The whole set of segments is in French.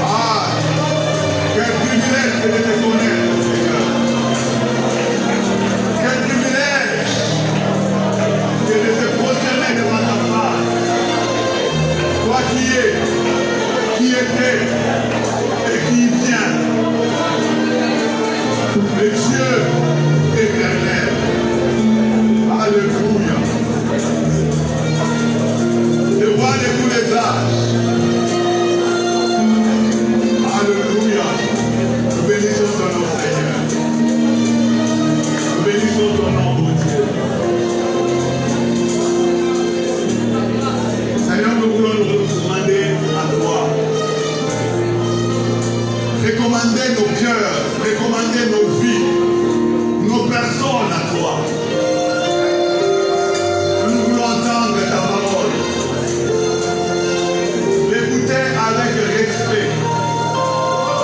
Ah, quel privilège que de te connaître, Seigneur. Quel privilège que de te prosterner devant ta face. Toi qui était et qui vient. Le Dieu éternel. Alléluia. Le roi de tous les âges. Alléluia. Nous bénissons ton nom, Seigneur. Nous bénissons ton nom, mon Dieu. Seigneur, nous voulons nous recommander à toi. Recommander nos cœurs, recommander nos vies, nos personnes à toi. Nous voulons entendre ta parole. L'écouter avec respect,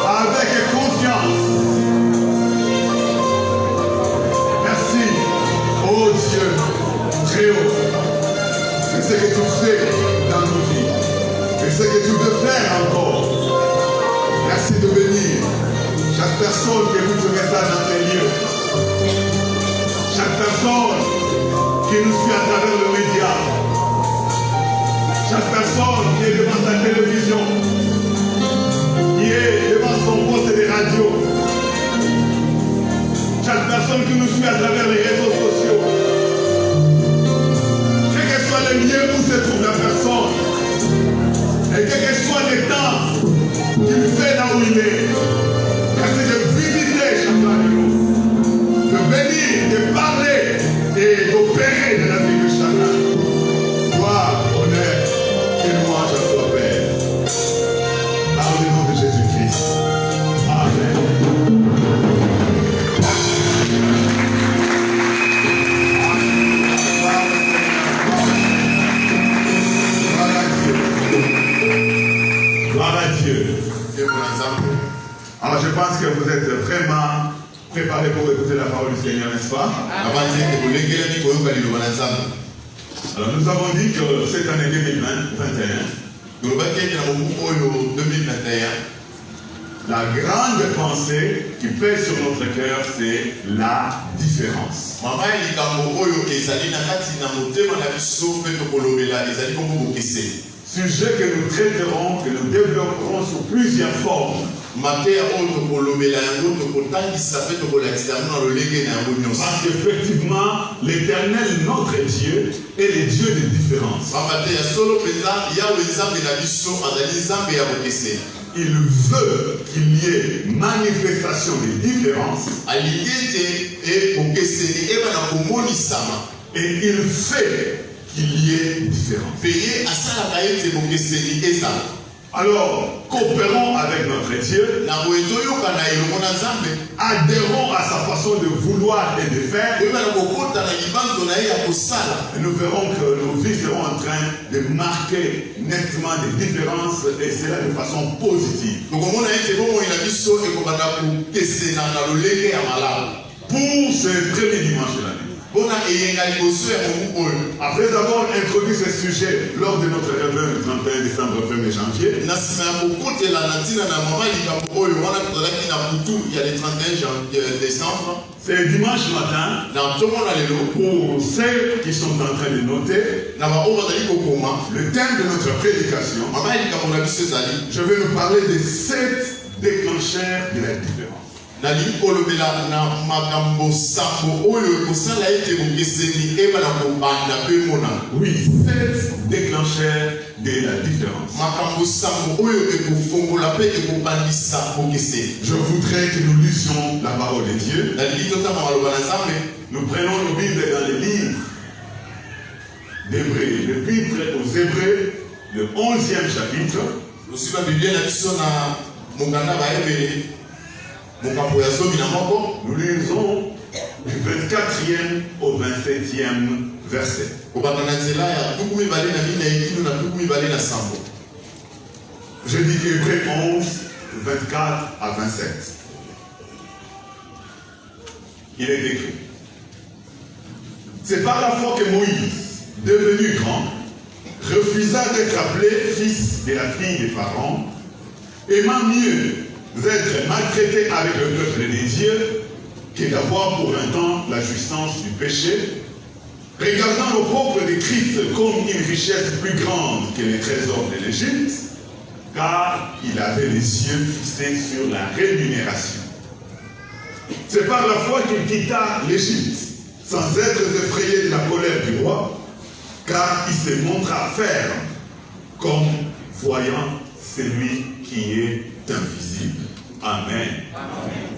avec confiance. Merci, oh Dieu, très haut. C'est ce que tu fais dans nos vies. C'est ce que tu veux faire encore. Merci de bénir chaque personne qui écoute ce message dans ces lieux. Chaque personne qui nous suit à travers le média. Chaque personne qui est devant sa télévision. Qui est devant son poste de radio. Chaque personne qui nous suit à travers les réseaux sociaux. Quel que soit le lieu où se trouve la personne. Et quel que soit le temps qu'il fait là où il est. Merci de visiter chacun de nous. De venir, de parler et d'opérer de la vie de chacun. Gloire, honneur et louange à toi, Père. Par le nom de Jésus-Christ. Amen. Gloire à Dieu. Alors je pense que vous êtes vraiment préparés pour écouter la parole du Seigneur, n'est-ce pas? Alors nous avons dit que cette année 2021, la grande pensée qui pèse sur notre cœur, c'est la différence. Sujet que nous traiterons, que nous développerons sous plusieurs formes. Parce qu'effectivement, l'Éternel, notre Dieu, est le Dieu des différences. Il veut qu'il y ait manifestation des différences. Et il fait qu'il y ait différence. Alors, coopérons avec notre Dieu, adhérons à sa façon de vouloir et de faire, et nous verrons que nos vies seront en train de marquer nettement des différences, et cela de façon positive. Pour ce premier dimanche de l'année. Après avoir introduit ce sujet lors de notre réveil le 31 décembre 1er janvier, c'est dimanche matin, pour ceux qui sont en train de noter, le thème de notre prédication, je vais nous parler des 7 déclencheurs de la différence. Oui, 7 déclencheurs de la différence. Je voudrais que nous lisions la parole de Dieu. Nous prenons nos Bibles dans les livres d'Hébreux, l'Épître aux Hébreux, le 11e chapitre. Nous lisons du 24e au 27e verset. Je dis Hébreux 11, 24 à 27. Il est écrit. C'est par la foi que Moïse, devenu grand, refusa d'être appelé fils de la fille de Pharaon, aimant mieux d'être maltraité avec le peuple des dieux que d'avoir pour un temps la jouissance du péché, regardant le propre de Christ comme une richesse plus grande que les trésors de l'Égypte, car il avait les yeux fixés sur la rémunération. C'est par la foi qu'il quitta l'Égypte, sans être effrayé de la colère du roi, car il se montra ferme, comme voyant celui qui est invisible. Amen. Amen.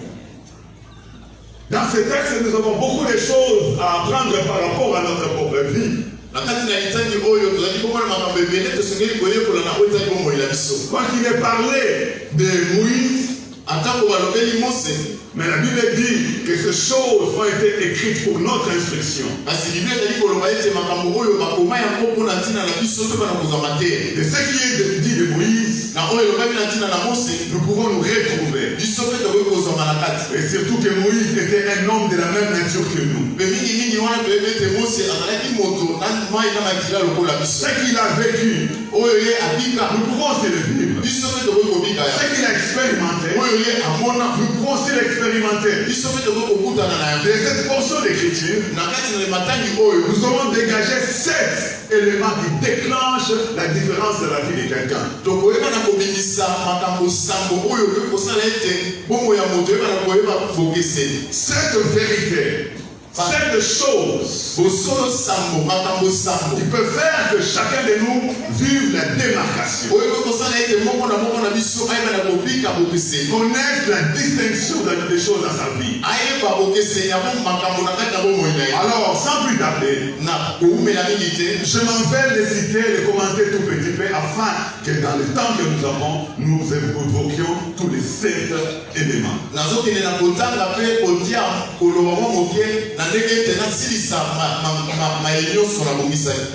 Dans ce texte, nous avons beaucoup de choses à apprendre par rapport à notre propre vie. Quand il est parlé de Moïse, mais la Bible dit que ces choses ont été écrites pour notre instruction. Et ce qui est dit de Moïse, nous pouvons nous retrouver. Et surtout que Moïse était un homme de la même nature que nous. Ce qu'il a vécu, nous pouvons se le vivre. Ce qu'il a expérimenté, nous pouvons aussi l'expérimenter. De cette portion d'écriture, nous allons dégager 7 éléments qui déclenchent la différence de la vie de quelqu'un. Cette vérité, cette chose qui peut faire que chacun de nous vive la démarcation. Connaître la distinction des choses dans sa vie. Alors, sans plus tarder, je m'en vais les citer, les commenter tout petit peu, afin que dans le temps que nous avons, nous évoquions tous les 7 éléments.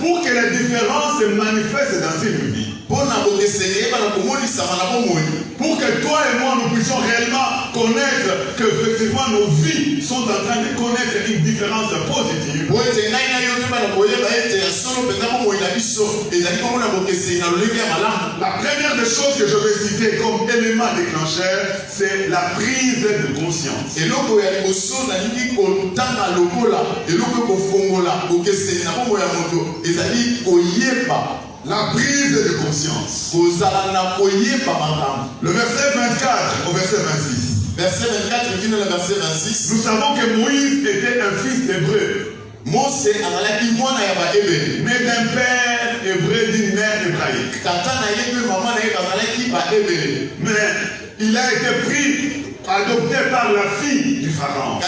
Pour que la différence se manifeste dans une vie, pour que toi et moi nous puissions réellement connaître que effectivement nos vies sont en train de connaître une différence positive, la première des choses que je vais citer comme élément déclencheur, c'est la prise de conscience. La prise de conscience. Le verset 24 au verset 26. Verset 24, verset 26. Nous savons que Moïse était un fils d'hébreu. Mais d'un père hébreu, d'une mère hébraïque. Mais il a été pris, adopté par la fille du pharaon.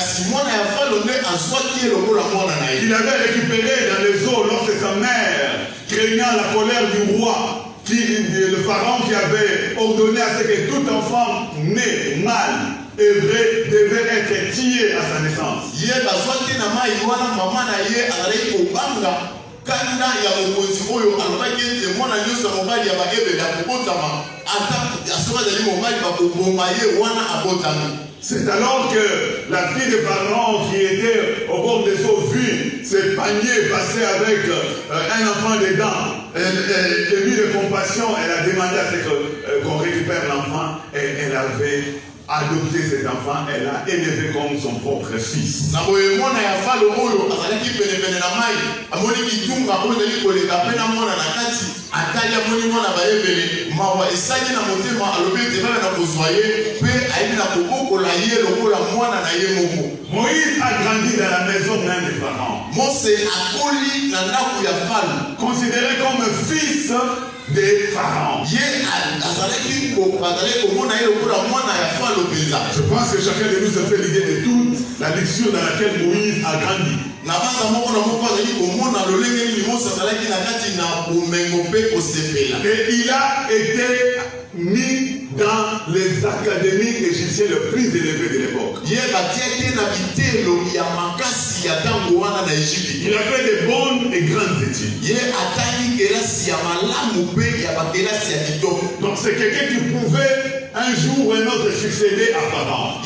Il avait récupéré dans les eaux lorsque sa mère, craignant la colère du roi, le pharaon qui avait ordonné à ce que tout enfant né mâle hébreu devait être tué à sa naissance. C'est alors que la fille de Pharaon qui était au bord des eaux vit ce panier passer avec un enfant dedans. Elle eut de compassion, elle a demandé à ce qu'on récupère l'enfant et elle avait adopté cet enfant, elle l'a élevé comme son propre fils. Moïse a grandi dans la maison d'un des Pharaons. Considéré comme fils des pharaons. Je pense que chacun de nous se fait l'idée de toute la lecture dans laquelle Moïse a grandi. Et il a été mis dans les académies égyptiennes les plus élevées de l'époque. Il a fait de bonnes et grandes études. Donc c'est quelqu'un qui pouvait un jour ou un autre succéder à Pharaon.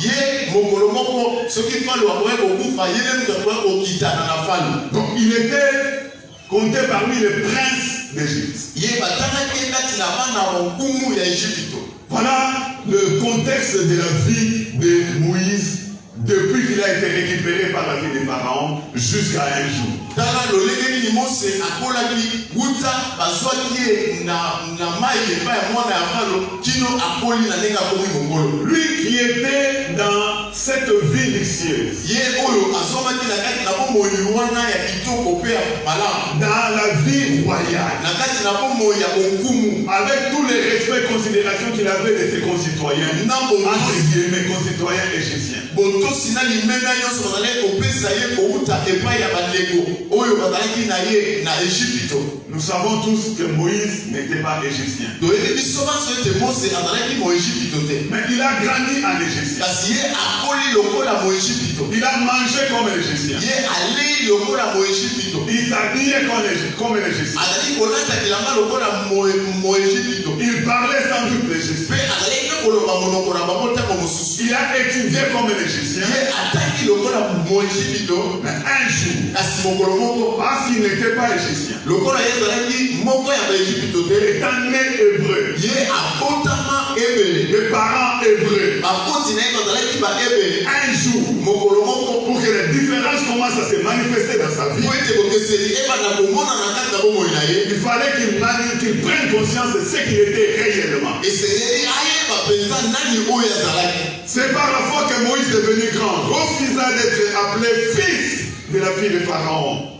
Donc il était compté parmi les princes d'Égypte. Ye batanaki kati na bana bankumu ya Egypte. Voilà le contexte de la vie de Moïse depuis qu'il a été récupéré par la vie de Pharaon jusqu'à un jour. Tala lolenge ni Mose akolaki guta bazwaki na mai epa ya mwana ya Faraon kino akoli na nenga komi mongolo. Lui qui était dans cette vie luxueuse, Ye oyo azomaki na kati na bomoi wana ya kitoko pe ya malamu. dans la vie royale, Na kati na bomoi ya bonkumu. avec tous les respects et considérations qu'il avait de ses concitoyens, entre guillemets concitoyens égyptiens. Botosi na limema nyonso bazali kopesa ye kouta epai ya bandeko oyo bazalaki na ye na Egypte. Nous savons tous que Moïse n'était pas égyptien. Toyebi biso banso ete Mose azalaki mo Egypte te. Mais il a grandi en égyptien. Kasi ye akoli lokola mo Egypte. Il a mangé comme un égyptien. Ye alei lokola mo Egypte. Il s'habillait comme un égyptien. Azali kolata bilamba lokola mo Egypte. Il parlait sans doute l'égyptien. Pe azali ke koloba monoko na bango ntango mosusu. Il a étudié comme un égyptien. Ye ataki lokola mo Egypte. Mais un jour, Kasi mokolo moko parce qu'il n'était pas égyptien, lokola ye azalaki moko ya ba Egypte te. étant né hébreu, Ye abotama ebele. de parents hébreux, Bakoti na ye bazalaki ba ebele. un jour, Mokolo moko pour que les différences commencent à se manifester dans sa vie, po ete bokeseli ebanda komona na kati na bomoi na ye. il fallait qu'il prenne conscience de ce qu'il était réellement. Esengeli ayeba mpenza nani oyo azalaki. C'est par la foi que Moïse est devenu grand, refusa d'être appelé fils de la fille de Pharaon.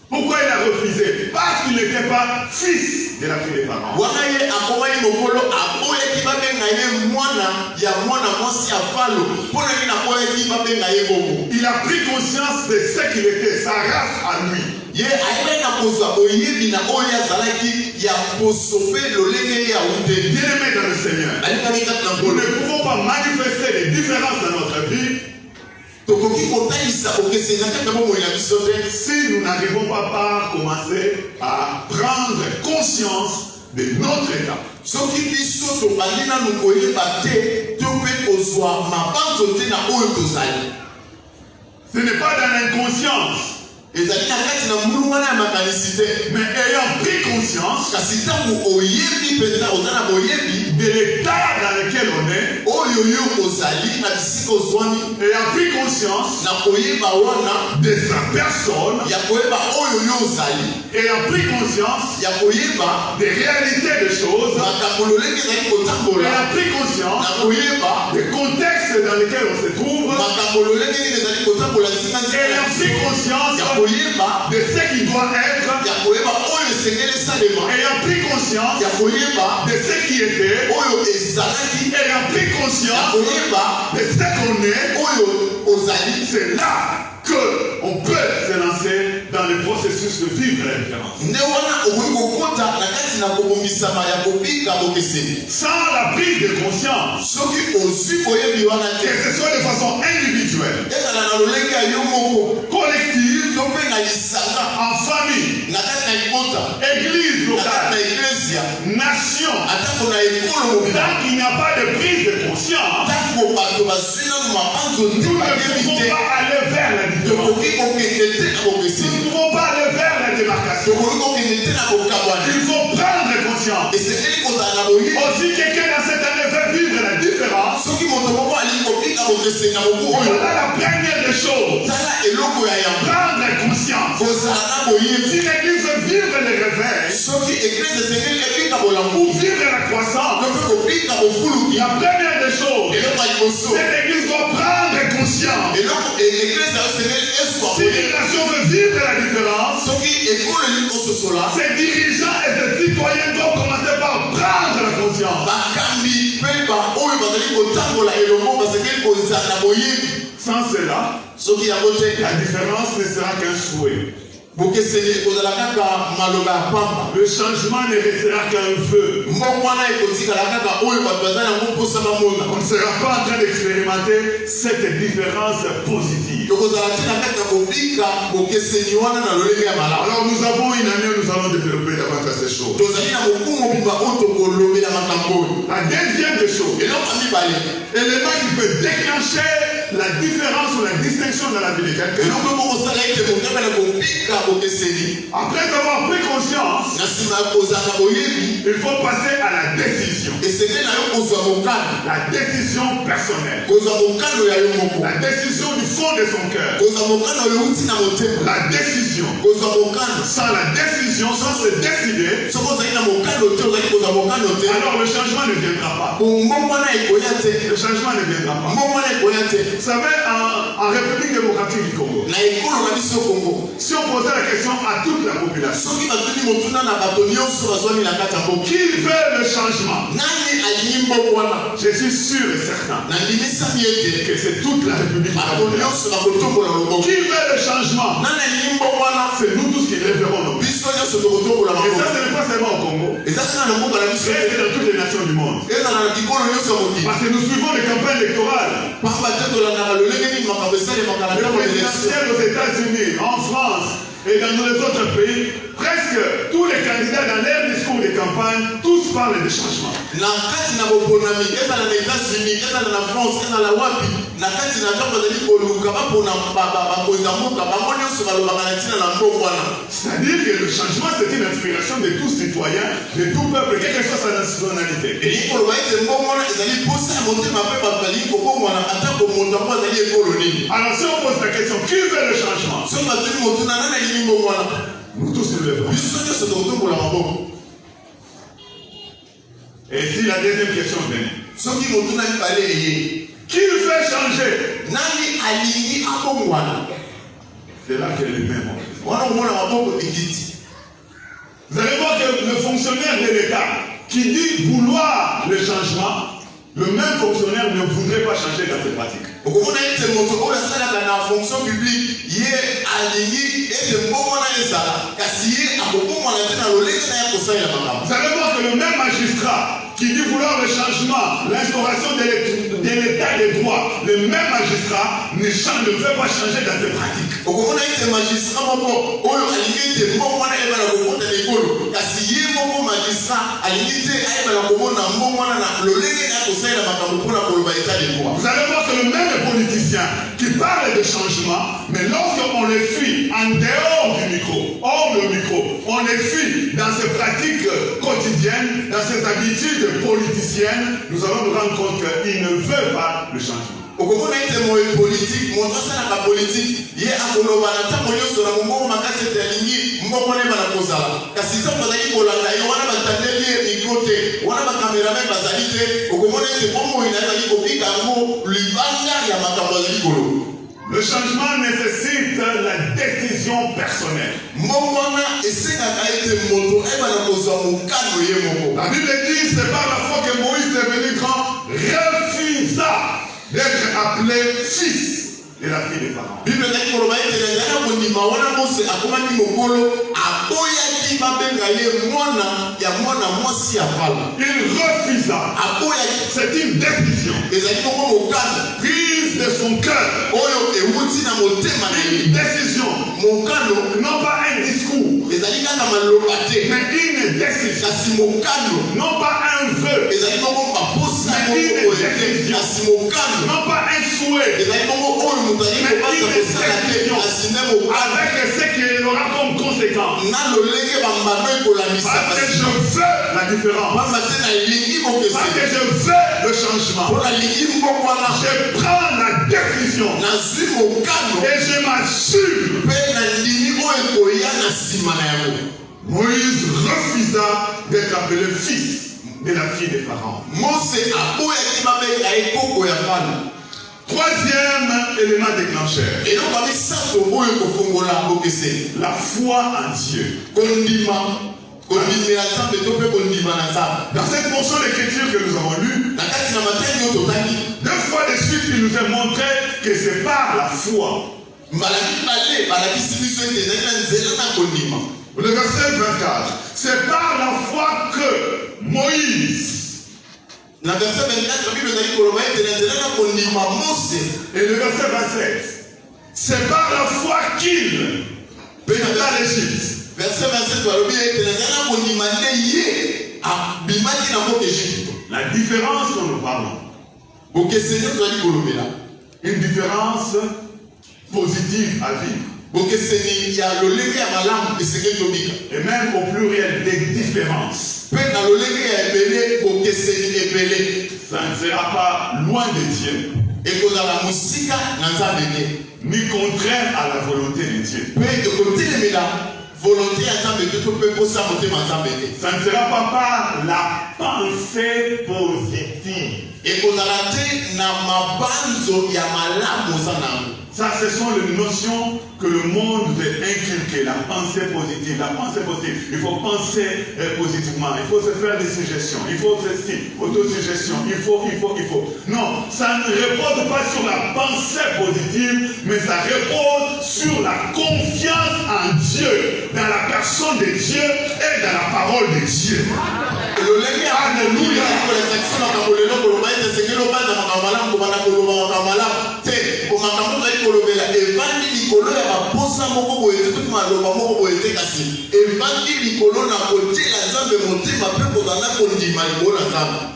Pourquoi il a refusé? Parce qu'il n'était pas fils de la fille de Pharaon. Wana ye akomaki mokolo aboyaki babenga ye mwana ya mwana mwasi ya Falo. Mpo na nini aboyaki babenga ye bongo? Il a pris conscience de ce qu'il était, sa race à lui. Ye ayebaki na kozwa oyebi na oyo azalaki ya poso mpe lolenge ya ute. Bien-aimés dans le Seigneur, Alingaki kati na nous nkolo. ne pouvons pas manifester les différences dans notre vie Tokoki kotalisa okeseni na kati na bomoi na biso te. si nous n'arrivons pas par commencer à prendre conscience de notre état. Soki biso tobandi nanu koyeba te to mpe kozwa mabanzo te na oyo tozali. Ce n'est pas dans l'inconscience, Ezali na kati na mbulu wana ya makanisi te. mais ayant pris conscience Kasi ntango oyebi mpenza oza na boyebi de l'état dans lequel on est, oyo yo ozali na bisika ozwami ayant pris conscience na koyeba wana de sa personne, ya koyeba oyo yo ozali ayant pris conscience ya koyeba des réalités des choses, makambo lolenge ezali kotambola ayant pris conscience na koyeba des contextes dans lesquels on se trouve, makambo lolenge nini ezali kotambola nsima ayant pris conscience ya koyeba de ce qui doit être, ya koyeba oyo esengeli esalema ayant pris conscience ya koyeba de ce qui était, oyo ezalaki ayant pris ya conscience koyeba de ce qu'on est, oyo ozali. c'est là qu'on peut se lancer dans le processus de vivre la différence. Nde wana okoki kokota na kati na kobongisama ya kobika bokeseni. Sans la prise de conscience, Soki ozwi koyebi wana que te ce soit de façon individuelle, ezala na lolenge ya yo moko collective, to mpe na lisanga en famille, na kati na libota église na kati na locale, eklesia nation, atako na ekolo mobima tant qu'il n'y a pas de prise de conscience, ntango bato bazwi nano mabanzo te nous ne bayebi pouvons te pas aller vers la différence. tokoki kokende te na Nous bokeseni ne pouvons pas aller vers la démarcation. tokoki kokende te na kokabwana Il faut prendre conscience. esengeli kozala na boyebi. Aussi, quelqu'un dans cette année veut vivre la différence. Soki moto moko alingi kobika bokeseni na mobu oyo Voilà la première des choses. tala eloko ya yamba Prendre conscience. kozala na boyebi. Si l'église veut vivre le réveil, Soki eglise esengeli ebika bolambu pour vivre la croissance, to mpe kobika bofuluki la première des choses, eloko ya liboso cette église doit prendre conscience. eloko eglise ayo esengeli eswa Si boyebi. une nation veut vivre la différence, Soki ekolo elingi kososola ses dirigeants et ses citoyens doivent commencer par prendre la conscience. bakambi mpe baoyo bazali kotambola elongo basengeli kozala na boyebi. Sans cela, Soki yango te la différence ne sera qu'un souhait. bokeseni ekozala kaka maloba ya pamba. Le changement ne restera qu'un vœu. mbongo wana ekotikala kaka oyo bato baza yango mposa bamona. On ne sera pas en train d'expérimenter cette différence positive. tokozala te na kati ya kobika bokeseni wana na lolenge ya malamu. Alors nous avons une année où nous allons développer davantage ces choses. tozali na mokumu mobimba oyo tokolobela makambo oyo. La deuxième des choses, eloko ya mibale élément qui peut déclencher la différence ou la distinction dans la vie de quelqu'un, après avoir pris conscience, il faut passer à la décision. La décision personnelle. La décision du fond de son cœur. La décision. Sans la décision, sans se décider, alors le changement ne viendra pas. Le changement ne viendra pas. Vous savez, en République démocratique du Congo, si on posait la question à toute la population, qui veut le changement, je suis sûr et certain que c'est toute la République. Qui veut le changement, c'est nous tous qui lèverons nos mains. Et ça, ce n'est pas seulement au Congo, c'est dans toutes les nations du monde. Parce que nous suivons les campagnes électorales. Le présidentiel aux États-Unis, en France et dans les autres pays, presque tous les candidats dans leur discours de campagne, tous parlent de changement. C'est-à-dire que le changement, c'est une inspiration de tout citoyen, de tout peuple, quelle que soit sa nationalité. Alors si on pose la question, qui veut le changement? Nous tous nous lèvons. Et si la deuxième question venait, qui veut changer? C'est là que les mains vont. Vous allez voir que le fonctionnaire de l'État qui dit vouloir le changement, le même fonctionnaire ne voudrait pas changer dans ses pratiques. Vous allez voir que le même magistrat qui dit vouloir le changement, l'instauration de l'état des droits, le même magistrat ne veut pas changer dans ses pratiques. Vous allez voir que le même politicien qui parle de changement, mais lorsqu'on les suit en dehors du micro, hors le micro, on les suit dans ses pratiques quotidiennes, dans ses habitudes politiciennes, nous allons nous rendre compte qu'il ne veut pas le changement. Politique, le changement nécessite la décision personnelle. La Bible dit, c'est par la foi que Moïse est devenu grand, refusa d'être appelé fils de la fille des Pharaon. Il refusa. C'est une décision prise de son cœur. Une décision, non pas un discours, mais une décision, non pas un vœu, mais une décision, non pas un souhait, mais une décision, avec ce qu'il aura comme conséquence. Parce que je veux la différence, parce que je veux le changement, je prends la décision et je m'assure. Moïse refusa d'être appelé fils de la fille des Pharaon. Troisième élément déclencheur, la foi en Dieu. Dans cette portion d'écriture que nous avons lue, 2 fois de suite, il nous a montré que c'est par la foi. Le verset 24, c'est par la foi que Moïse, et le verset 27, c'est par la foi qu'il pénétra l'Égypte. Verset 27, la différence dont nous parlons, une différence positive à vivre. Et même au pluriel, des différences. Ça ne sera pas loin de Dieu, ni contraire à la volonté de Dieu. Ça ne sera pas par la pensée positive. Ça, ce sont les notions que le monde veut inculquer. La pensée positive. La pensée positive. Il faut penser positivement. Il faut se faire des suggestions. Il faut ceci, autosuggestion. Il faut. Non, ça ne repose pas sur la pensée positive, mais ça repose sur la confiance en Dieu, dans la personne de Dieu et dans la parole de Dieu. Alléluia.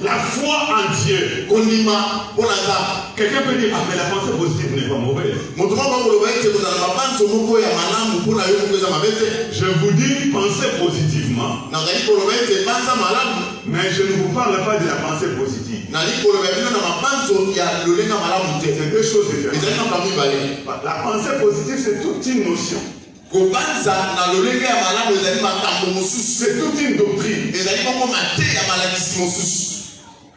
La foi en Dieu. Quelqu'un peut dire, ah mais la pensée positive n'est pas mauvaise. Je vous dis, pensez positivement. Mais je ne vous parle pas de la pensée positive. C'est deux choses différentes. La pensée positive, c'est toute une notion. C'est toute une doctrine.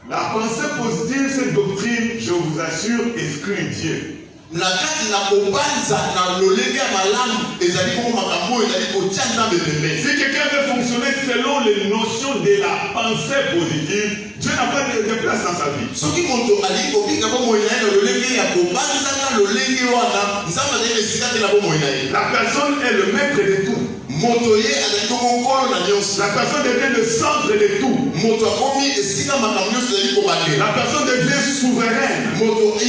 La pensée positive, cette doctrine, je vous assure, exclut Dieu. Si quelqu'un veut fonctionner selon les notions de la pensée positive, Dieu n'a pas de place dans sa vie. La personne est le maître de tout. La personne devient le centre de tout. La personne devient souveraine. Tout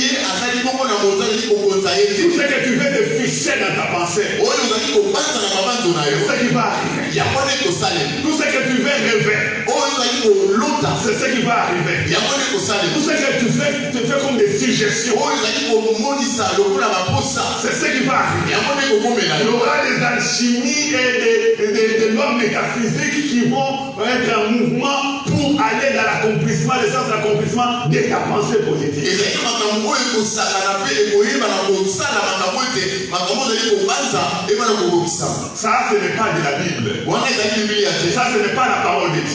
ce que tu veux te fixer dans ta pensée, c'est ce qui va arriver. Tout ce que tu veux rêver, c'est ce qui va arriver. Tout ce que tu fais comme des suggestions, c'est ce qui va arriver. Il y aura des alchimies et des lois métaphysiques qui vont être en mouvement pour aller dans l'accomplissement, le sens de l'accomplissement de ta pensée positive. Ça, ce n'est pas de la Bible. Ça, ce n'est pas la parole de Dieu.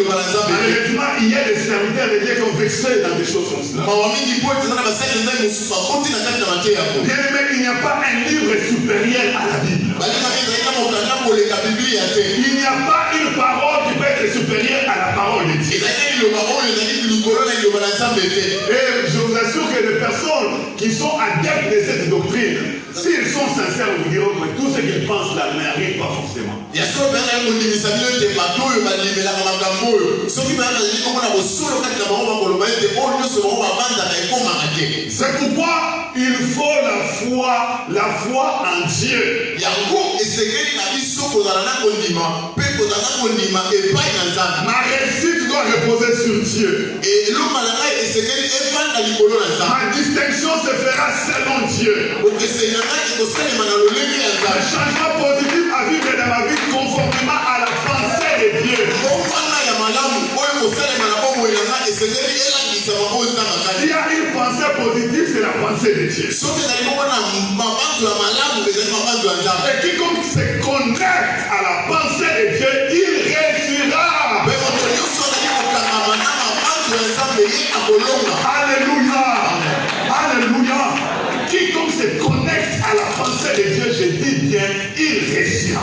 Malheureusement, il y a des serviteurs de Dieu qui ont vexé dans des choses comme cela. Bien aimé, il n'y a pas un livre supérieur à la Bible. Il n'y a pas une parole qui peut être supérieure à la parole de Dieu. Et je vous assure que les personnes qui sont adeptes de cette doctrine, s'ils sont sincères, vous diront que tout ce qu'ils pensent là n'arrive pas forcément. C'est pourquoi il faut la foi en Dieu. Ma réussite doit reposer sur Dieu. Ma distinction se fera selon Dieu. Le changement positif à vivre dans ma vie conformément à la pensée de Dieu. S'il y a une pensée positive, c'est la pensée de Dieu. Et quiconque se connecte à la pensée de Dieu, il réussira. Alléluia. Alléluia. Quiconque se connecte à la pensée de Dieu, je dis bien, il réussira.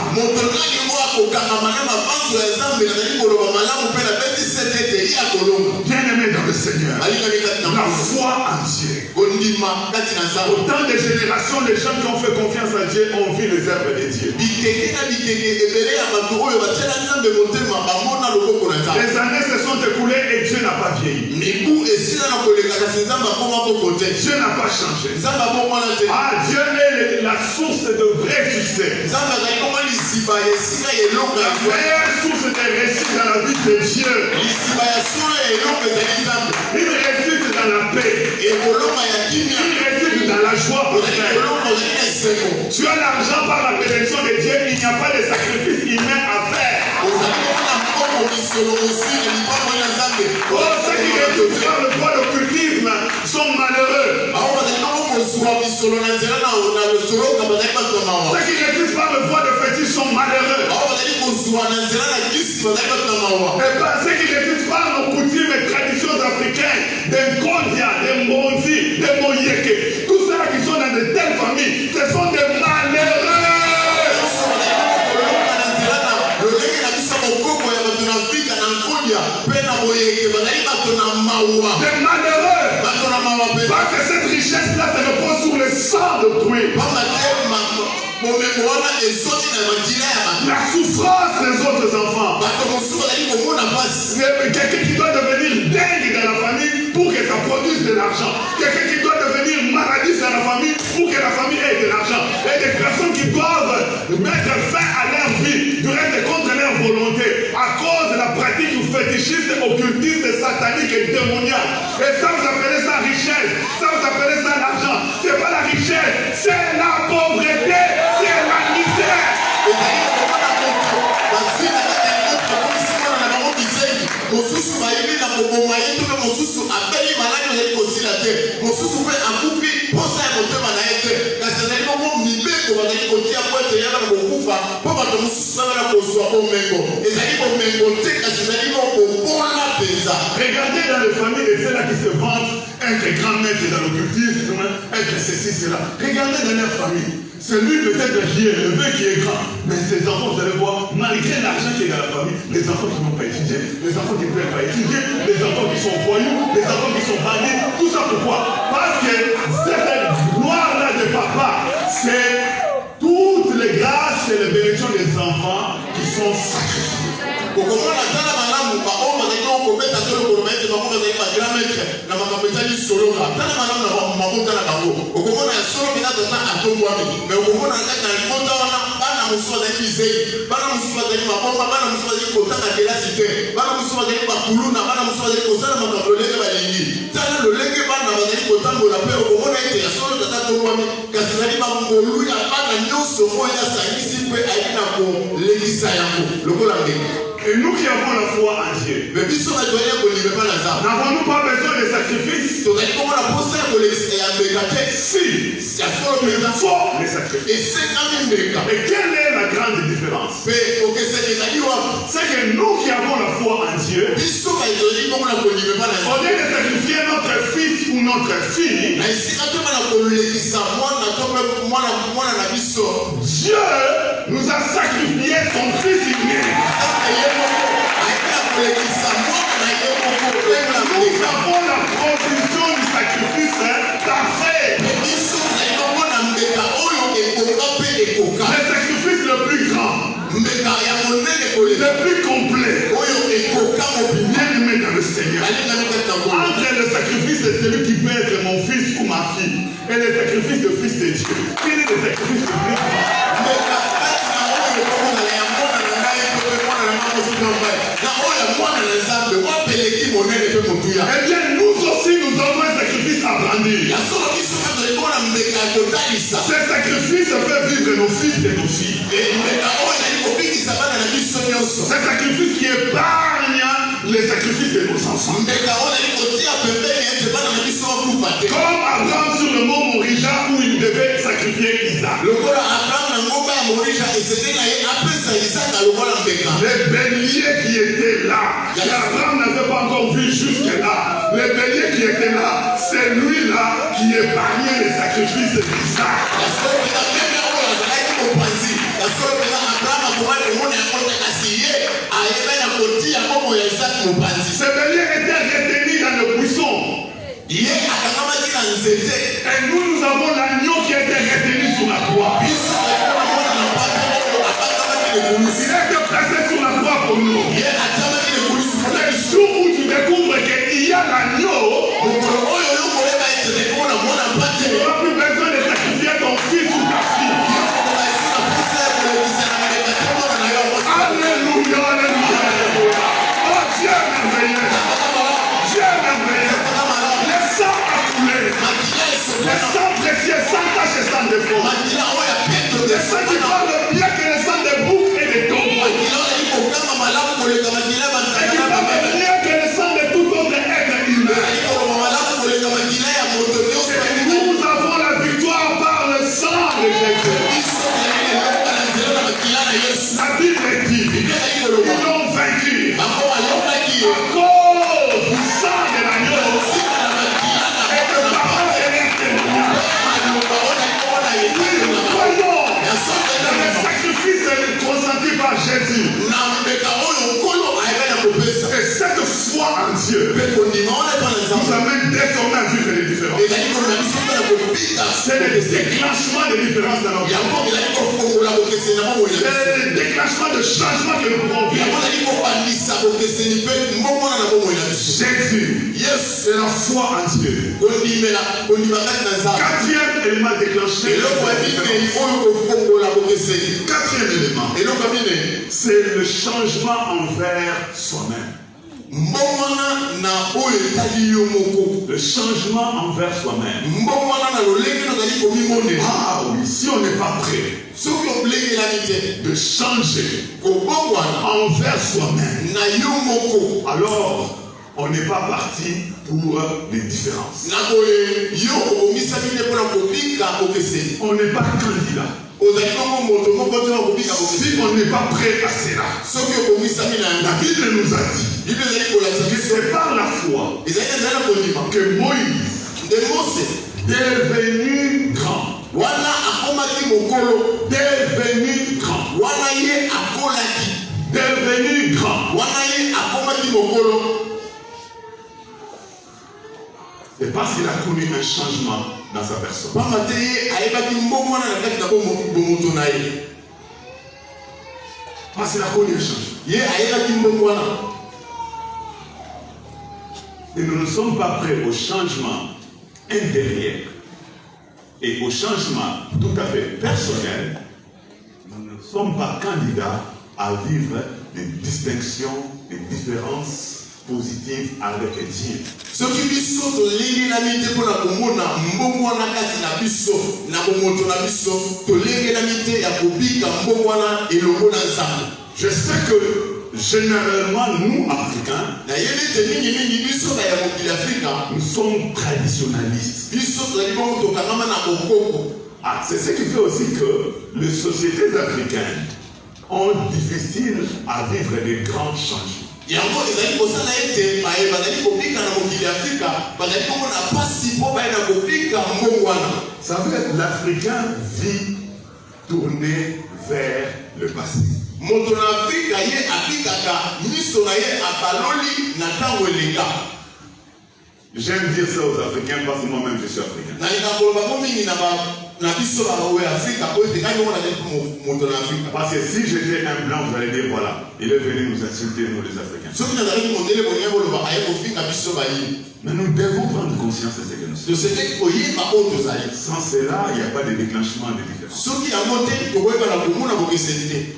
Bien aimé dans le Seigneur, la foi en Dieu. Autant de générations, les gens qui ont fait confiance à Dieu ont vu les œuvres de Dieu. Les années se sont écoulées et Dieu n'a pas vieilli. Dieu n'a pas changé. Ah, Dieu est la source de vrai succès. La meilleure source de réussite dans la vie de Dieu. Une réussite dans la paix. Une réussite dans joie. Tu as l'argent par la bénédiction de Dieu, il n'y a pas de sacrifice humain à faire. Ceux qui réussissent par le droit d'occultisme sont malheureux. Ceux qui réussissent par le droit de fétiche sont malheureux. Et ceux qui réussissent par nos coutumes et traditions africaines, des Kondia, des Monzi, des Moyeke, tous ceux qui sont dans de telles familles, ce sont des malheureux. Des malheureux. Parce que cette richesse-là se repose sur le sang d'autrui. La souffrance des autres enfants. Quelqu'un qui doit devenir dingue dans la famille pour que ça produise de l'argent. Quelqu'un qui doit devenir maladif dans la famille pour que la famille ait de l'argent. Et des personnes qui doivent mettre fin à leur vie, du reste contre leur volonté, à cause de la pratique fétichiste, occultiste, satanique et démoniaque. Et ça, vous appelez ça richesse. Ça, vous appelez ça l'argent. C'est pas la richesse, c'est la pauvreté, c'est la misère. Regardez dans les familles de ceux-là qui se vantent être grand maître dans l'occultisme, être ceci, cela. Regardez dans leur famille. C'est lui peut-être qui est élevé, qui est grand. Mais ses enfants, vous allez voir, malgré l'argent qui est dans la famille, les enfants qui n'ont pas étudié, les enfants qui ne peuvent pas étudier, les enfants qui sont voyous, les enfants qui sont bandits, tout ça pourquoi? Parce que cette gloire-là de papa, c'est toutes les grâces et les bénédictions des enfants qui sont sacrifiées. Et nous qui avons la foi en Dieu, n'avons-nous pas besoin de sacrifices? Si, il faut les sacrifices. Et quelle est la grande différence? C'est que nous qui avons la foi en Dieu, au lieu de sacrifier notre fils ou notre fille, Dieu nous a sacrifié son fils unique. Nous avons la provision du sacrifice parfait. Le sacrifice le plus grand, le plus complet, bien-aimé dans le Seigneur. Entre le sacrifice de celui qui peut être mon fils ou ma fille et le sacrifice de fils de Dieu, quel est le sacrifice le plus grand? Eh bien, nous aussi, nous avons un sacrifice à brandir. Ce sacrifice fait vivre nos fils et nos filles. Ce sacrifice qui épargne les sacrifices de nos enfants. Comme Abraham sur le mont Morija où il devait sacrifier Isaac. Les béliers qui étaient là, Abraham n'avait pas encore vu jusque-là. Les béliers qui étaient là, c'est lui-là qui épargnait les sacrifices d'Isaac. Ces béliers étaient retenus dans le buisson. Et nous avons l'agneau qui était retenu sur la croix. Il était placé sur la croix pour nous. Le jour où tu découvres qu'il y a l'agneau, tu n'auras plus besoin de sacrifier ton fils ou ta fille. Alléluia, alléluia. Oh Dieu merveilleux. Dieu merveilleux. Le sang a coulé. Le sang qui porte mieux que le sang de tout autre être humain. Nous avons la victoire par le sang de Jésus. La Bible dit, ils l'ont vaincu à cause du sang de l'agneau et de parole de l'intégrité. Oui, nous croyons dans le sacrifice consenti par Jésus. Et cette foi en Dieu nous amène désormais à vivre les différences. C'est le déclenchement des différences dans notre vie. C'est le déclenchement de changement que nous pouvons vivre. Jésus, c'est la foi en Dieu. Quatrième élément déclenché. Quatrième élément, c'est le changement envers soi-même. Le changement envers soi-même. Ah oui, si on n'est pas prêt de changer envers soi-même, alors on n'est pas parti pour les différences. On n'est pas candidat. Si on n'est pas prêt à cela, la Bible nous a dit que c'est par la foi que Moïse, devenu grand, devenu grand, c'est parce qu'il a connu un changement dans sa personne. Parce qu'il a connu un changement. Et nous ne sommes pas prêts au changement intérieur et au changement tout à fait personnel. Nous ne sommes pas candidats à vivre des distinctions, des différences positive avec Dieu. Ce qui biso to lingi na mite pour la komona mbongo na kati na biso na bomoto na biso to lingi na mite ya kobika mbongo na elongo na nzambe. Je sais que généralement nous Africains, na yele te mingi biso ba ya mokili Afrika, nous sommes traditionnalistes. Biso to libongo to kangama na bokoko. Ah, c'est ce qui fait aussi que les sociétés africaines ont difficile à vivre des grands changements. Vous savez, l'Africain vit tourné vers le passé. J'aime dire ça aux Africains parce que moi-même je suis africain. Parce que si j'étais un blanc, vous allez dire voilà, il est venu nous insulter, nous les Africains. Mais nous devons prendre conscience de ce que nous sommes. Sans cela, il n'y a pas de déclenchement de différence.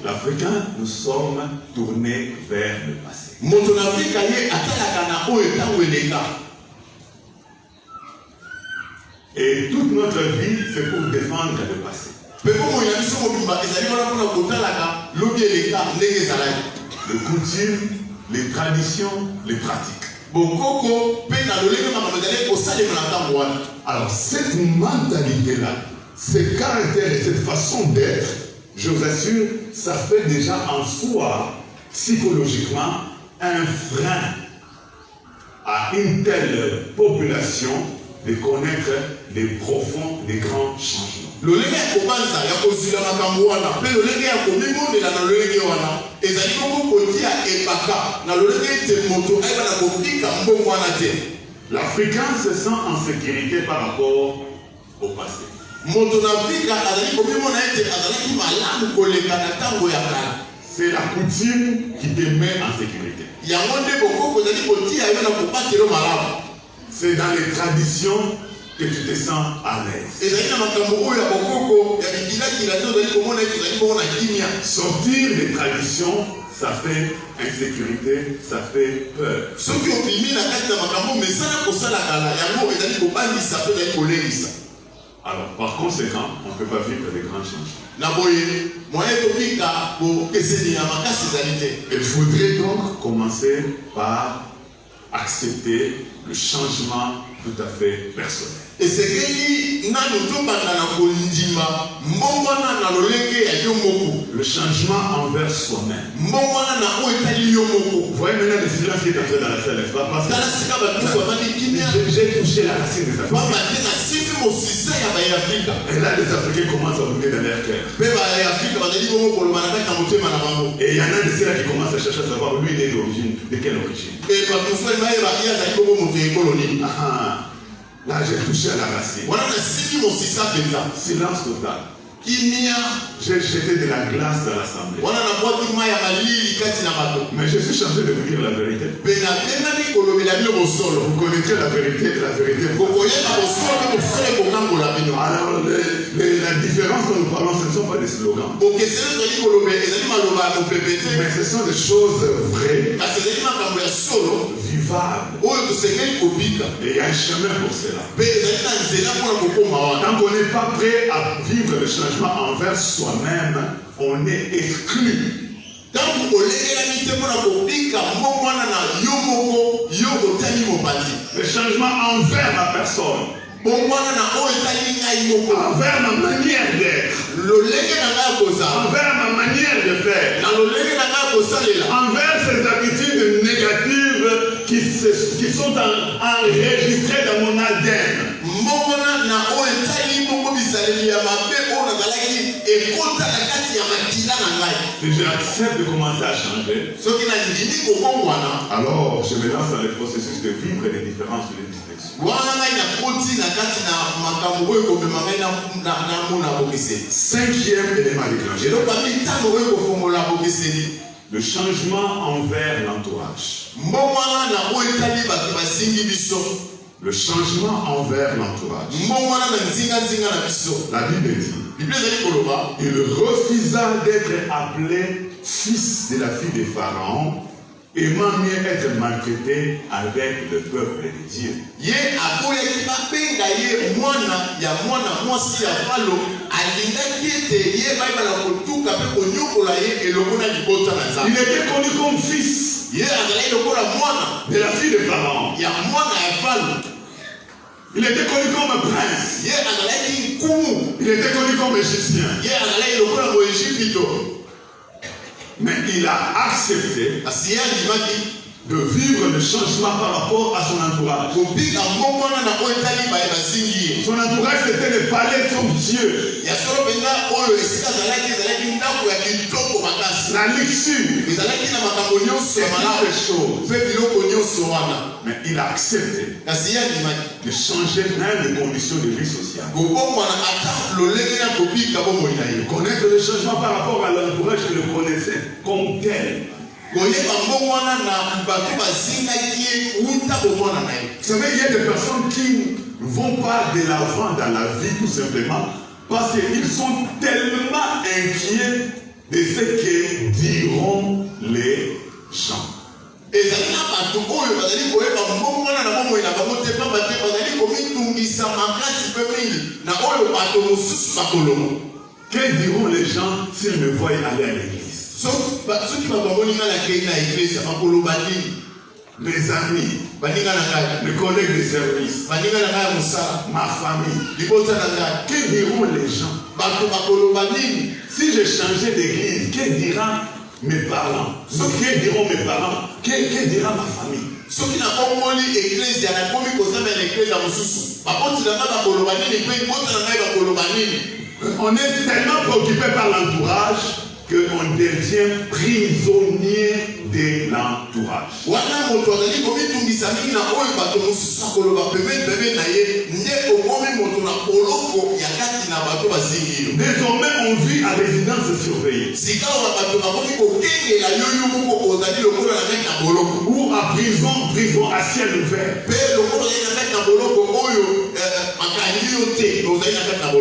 L'Africain, nous sommes tournés vers le passé. Et toute notre vie, c'est pour défendre le passé. Les coutumes, les traditions, les pratiques. Alors cette mentalité-là, ces caractères et cette façon d'être, je vous assure, ça fait déjà en soi, psychologiquement, un frein à une telle population de connaître les profonds, les grands changements. L'Africain se sent en sécurité par rapport au passé. C'est la coutume qui te met en sécurité. C'est dans les traditions que tu te sens à l'aise. Sortir des traditions, ça fait insécurité, ça fait peur. Alors, par conséquent, on ne peut pas vivre des grands changements. Il faudrait donc commencer par accepter le changement tout à fait personnel. Et c'est que le changement envers soi-même. Vous voyez maintenant le silence qui est entré dans la salle, n'est-ce pas? Parce que j'ai touché la racine des Africains. Et là, les Africains commencent à revenir dans leur cœur. Et il y en a de ceux-là qui commencent à chercher à savoir lui, il est d'origine, de quelle origine. Là, j'ai touché à la racine. Silence total. J'ai jeté de la glace dans l'assemblée. Mais je suis chargé de vous dire la vérité. Vous connaissez la vérité de la vérité. Alors, la différence dont nous parlons, ce ne sont pas des slogans. Mais ce sont des choses vraies, vivables. Et il y a un chemin pour cela. Tant qu'on n'est pas prêt à vivre le changement envers soi-même, on est exclu. Le changement envers ma personne, envers ma manière d'être, envers ma manière de faire, envers ces habitudes négatives qui sont enregistrées dans mon ADN. Si j'accepte de commencer à changer, alors je me lance dans le processus de vivre les différences et les distinctions. Cinquième élément déclencheur, le changement envers l'entourage. Le changement envers l'entourage. La Bible dit, il refusa d'être appelé fils de la fille de Pharaon, aimant mieux être maltraité avec le peuple de Dieu. Il était connu comme fils de la fille de Pharaon. Il était connu comme un prince. Il était connu comme égyptien. Mais il a accepté de vivre le changement par rapport à son entourage. Son entourage, c'était le palais somptueux. La luxure. Mais il a accepté de changer même les conditions de vie sociale. Connaître le changement par rapport à l'entourage que le connaissait comme tel. Vous savez, il y a des personnes qui ne vont pas de l'avant dans la vie tout simplement parce qu'ils sont tellement inquiets de ce que diront les gens. Que diront les gens s'ils me voient aller à l'église? Mes amis, mes collègues de service, ma famille, que diront les gens? Si j'ai changé d'église, que diront mes parents? Que diront mes parents? Que dira ma famille? On est tellement préoccupé par l'entourage qu'on devient prisonnier de l'entourage. Désormais, on vit à résidence surveillée. Ou à prison à ciel ouvert.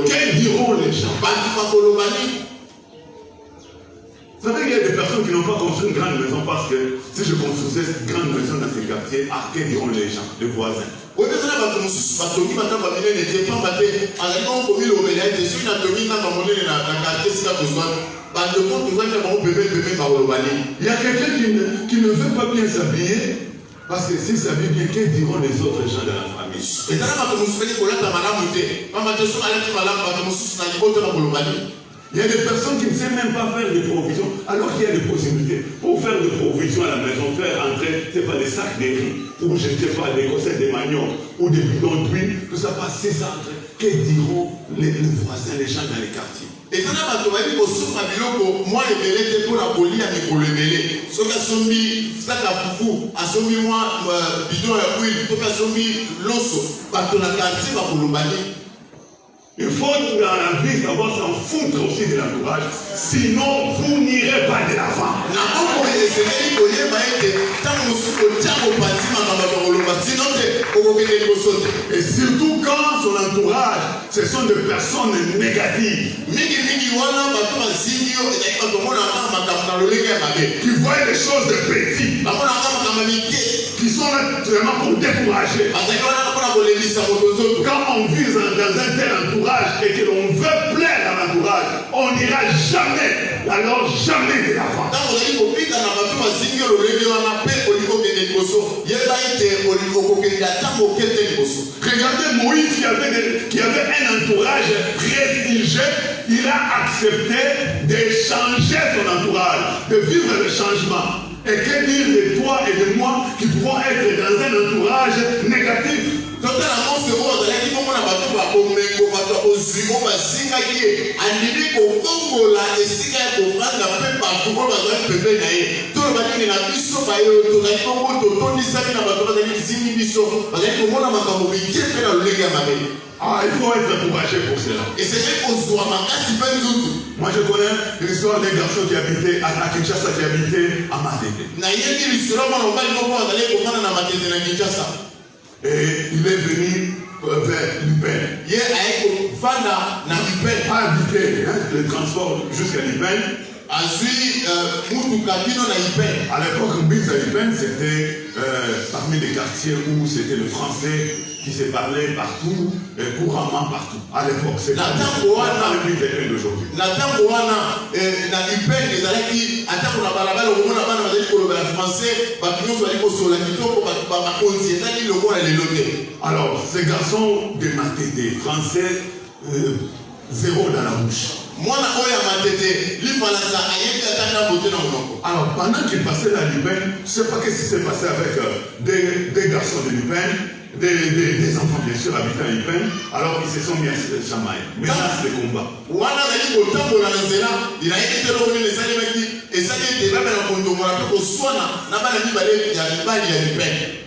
Que diront les gens? Vous savez qu'il y a des personnes personnes qui n'ont pas construit une grande maison parce que si je construisais une grande maison dans ces quartiers, à quel diront les gens, les voisins? Oui, mais ça va comme si Batoki maintenant va venir n'était pas battu. Alors qu'on commis l'obédience, je suis dans le quartier, c'est là que soit. Il y a quelqu'un qui ne veut pas bien s'habiller. Parce que s'il s'habille bien, que diront les autres gens de la famille? Il y a des personnes qui ne savent même pas faire des provisions, alors qu'il y a des possibilités. Pour faire des provisions à la maison, faire entrer, c'est pas des sacs de riz, ou je ne sais pas, des recettes de manioc, ou des bidons d'huile, tout ça passe, c'est ça. Que diront les voisins, les gens dans les quartiers? Et quand on a dit que moi, les bélés, pour la folie, pour les bélés. Ce qui a sommi, ça a foufou, a sommi moi, bidon à huile, tout a sommi l'osso, parce que la quartier va pour le bali. Il faut dans la vie savoir s'en foutre aussi de l'entourage, sinon vous n'irez pas de l'avant. Et surtout quand son entourage, ce sont des personnes négatives. Qui voient les choses de petits. Qui sont là vraiment pour décourager. Quand on vit dans un tel entourage et que l'on veut plaire à l'entourage, on n'ira jamais, alors jamais de l'avant. Regardez Moïse qui avait un entourage prestigieux, il a accepté de changer son entourage, de vivre le changement. Et que dire de toi et de moi qui pouvons être dans un entourage négatif? Ah, il faut être encouragé pour cela. Et c'est vrai qu'on soit moi je connais l'histoire d'un garçon qui habitait à Kinshasa, qui habitait à Matete. Et il est venu vers Lupin. Pas habiter, hein, le transport jusqu'à Lupin. À l'époque, Mbisa Lupin, c'était parmi les quartiers où c'était le français qui se parlait partout, couramment partout. À l'époque, c'est pas le Lupin d'aujourd'hui. Alors, ces garçons de Matete, français, zéro dans la bouche. Alors, pendant qu'il passait la Lupin, je ne sais pas ce qui s'est passé avec des garçons de Lupin, des enfants bien sûr habitant à Lupin. Alors, ils se sont mis à se chamailler. Menace de combat.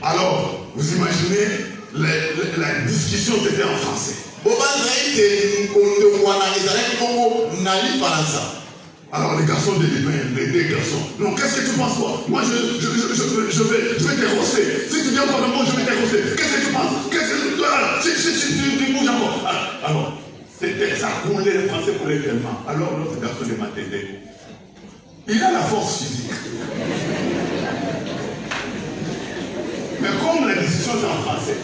Alors, vous imaginez, la discussion était en français. Alors les garçons de Lupin, les deux garçons, non, qu'est-ce que tu penses toi? Moi je vais te rosser. Si tu viens encore de moi, je vais te rosser. Qu'est-ce que tu penses? Qu'est-ce que si tu bouges encore? Alors, c'était ça coulait, le français coulait tellement. Alors l'autre garçon de Matete, il a la force physique. Mais comme la décision c'est en français,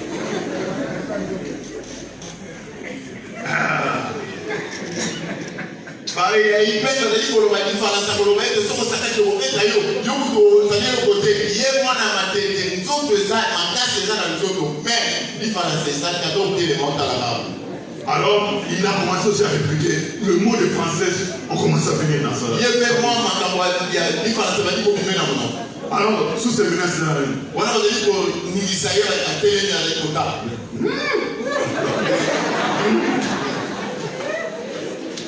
alors il a commencé aussi à répliquer le mot de français, on commence à venir dans ça. Alors, sous ces menaces-là,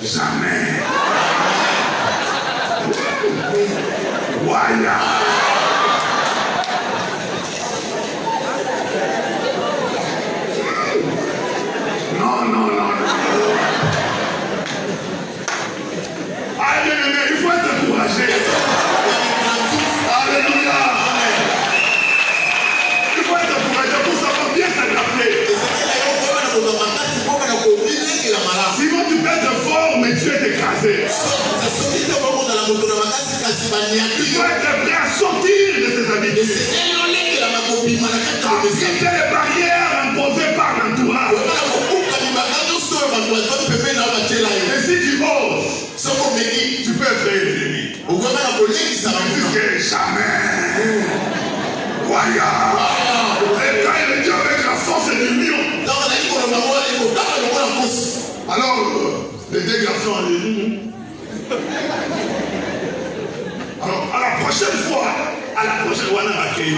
jamais. Voilà. Non. Alléluia, il faut être encouragé. Alléluia. Il faut être encouragé pour savoir bien s'adapter. Sinon tu peux être fort, mais tu es écrasé. Tu dois être prêt à sortir de ces habitudes. À briser les barrières imposées par l'entourage. Et si tu oses, tu peux effrayer l'ennemi. Jamais. Voyons. Et quand il est dit avec la force du lion. Alors, les deux garçons ont dit. Alors, à la prochaine fois, on a accueilli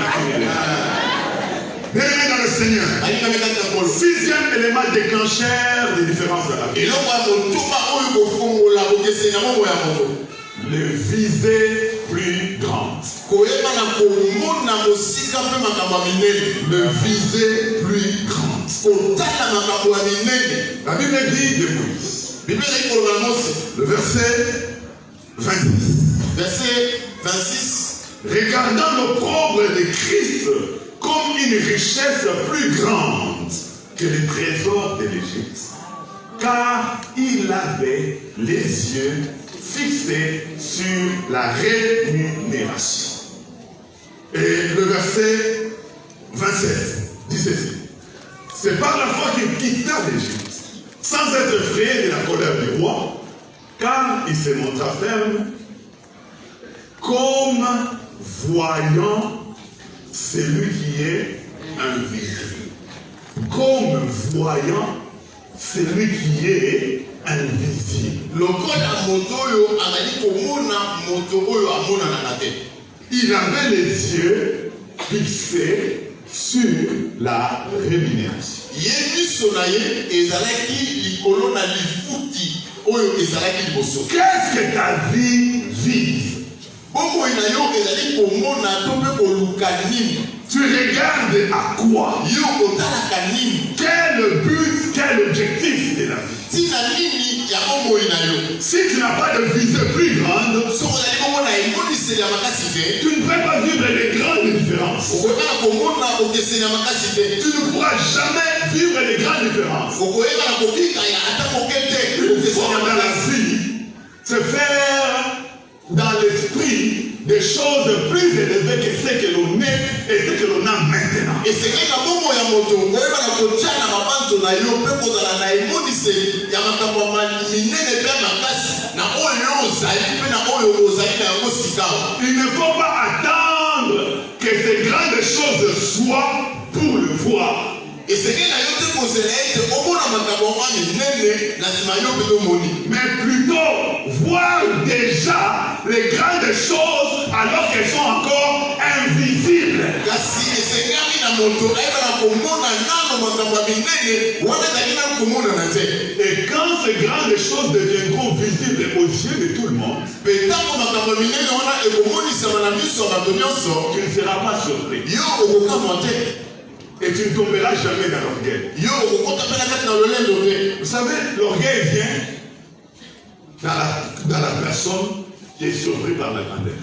bien dans le Seigneur. Sixième élément déclencheur des différences de la vie. Les visées plus grandes. Le visée plus grande. La Bible dit de Moïse. Le verset 26. Verset 26. Regardant l'opprobre de Christ comme une richesse plus grande que les trésors de l'Égypte, car il avait les yeux fixés sur la rémunération. Et le verset 27 dit ceci. C'est par la foi qu'il quitta l'Égypte, sans être effrayé de la colère du roi, car il se montra ferme, comme voyant celui qui est invisible. Comme voyant celui qui est invisible. Il avait les yeux fixés sur la rémunération. Qu'est-ce que ta vie vise? Tu regardes à quoi? Quel but, quel objectif de la vie? Si tu n'as pas de visée plus grande, tu ne peux pas vivre les grandes différences. Tu ne pourras jamais vivre les grandes différences. Une foi dans la vie, c'est faire dans l'esprit des choses plus élevées que ce que l'on est et ce que l'on a maintenant. Et c'est il ne faut pas attendre que ces grandes choses soient pour le voir. Et c'est mais plutôt voir déjà les grandes choses alors qu'elles sont encore invisibles. Et quand ces grandes choses deviendront visibles aux yeux de tout le monde, tu ne seras pas surpris. Et tu ne tomberas jamais dans l'orgueil. Vous savez, l'orgueil vient dans la personne qui est surpris par la grandeur.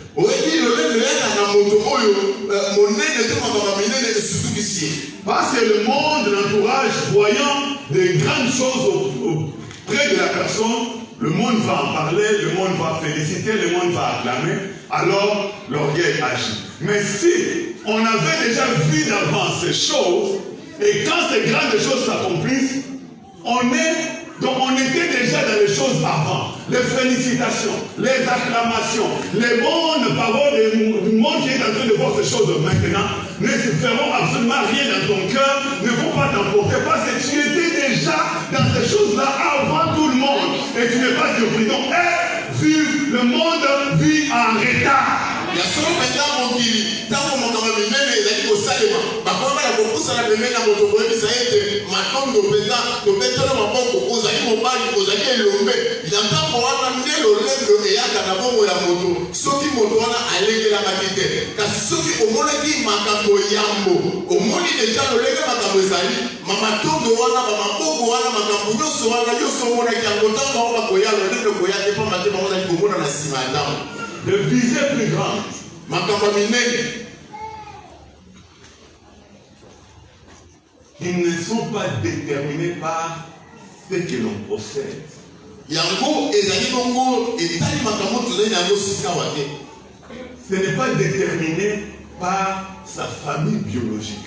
Parce que le monde, l'entourage, voyant des grandes choses auprès de la personne, le monde va en parler, le monde va féliciter, le monde va acclamer, alors l'orgueil agit. Mais si on avait déjà vu d'avant ces choses, et quand ces grandes choses s'accomplissent, on était déjà dans les choses avant. Les félicitations, les acclamations, les bonnes paroles du monde qui est en train de voir ces choses maintenant ne se feront absolument rien dans ton cœur, ne vont pas t'emporter parce que tu étais déjà dans ces choses-là avant tout le monde. Et tu n'es pas surpris. Donc, le monde vit en retard. De viser plus grande. Ils ne sont pas déterminés par ce que l'on possède. ce n'est pas déterminé par sa famille biologique.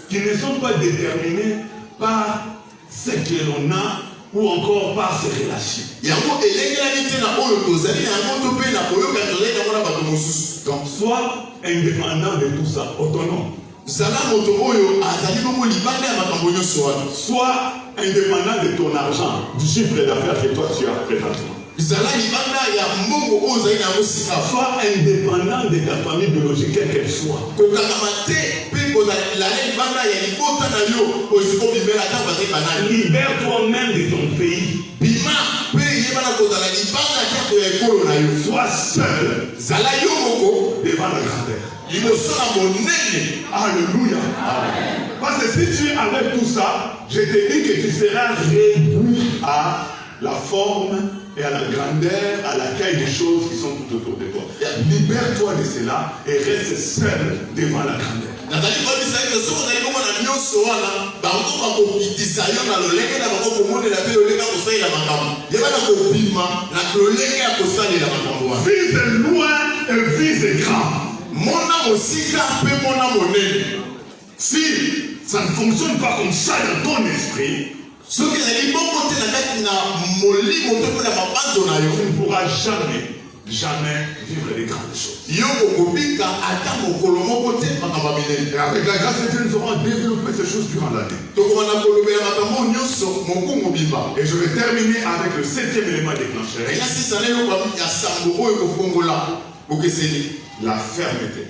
Qui ne sont pas déterminés par ce que l'on a ou encore par ses relations. Donc, soit indépendant de tout ça, autonome. Soit indépendant de ton argent, du chiffre d'affaires que toi tu as présentement. Soit indépendant de ta famille biologique, quelle qu'elle soit. Libère-toi même de ton pays. Sois seul devant la grandeur. Alléluia. Parce que si tu es avec tout ça, je te dis que tu seras réduit à la forme et à la grandeur, à la taille des choses qui sont tout autour de toi. Libère-toi de cela et reste seul devant la grandeur. Vise loin et vise grand. Si ça ne fonctionne pas comme ça dans ton esprit, tu ne pourras jamais vivre les grandes choses. Et avec la grâce de Dieu, nous aurons développé ces choses durant l'année. Et je vais terminer avec le 7e élément déclencheur. La fermeté.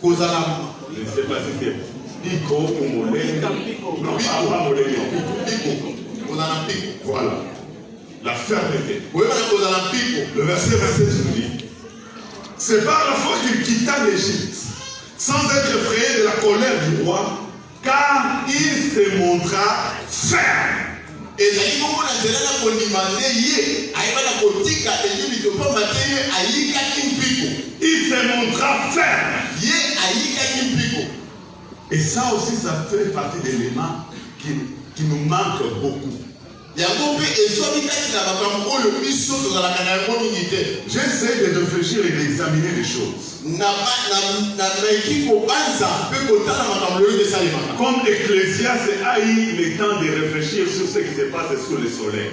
Je ne sais pas si c'est Pico ou Molenga. Non, pas Molenga. Voilà. La fermeté. Le verset 27 nous dit: c'est par la foi qu'il quitta l'Égypte, sans être effrayé de la colère du roi, car il se montra ferme. Il se montra ferme. Et ça aussi, ça fait partie d'éléments qui nous manquent beaucoup. J'essaie de réfléchir et d'examiner les choses. Comme Ecclésiaste a eu le temps de réfléchir sur ce qui se passe sous le soleil.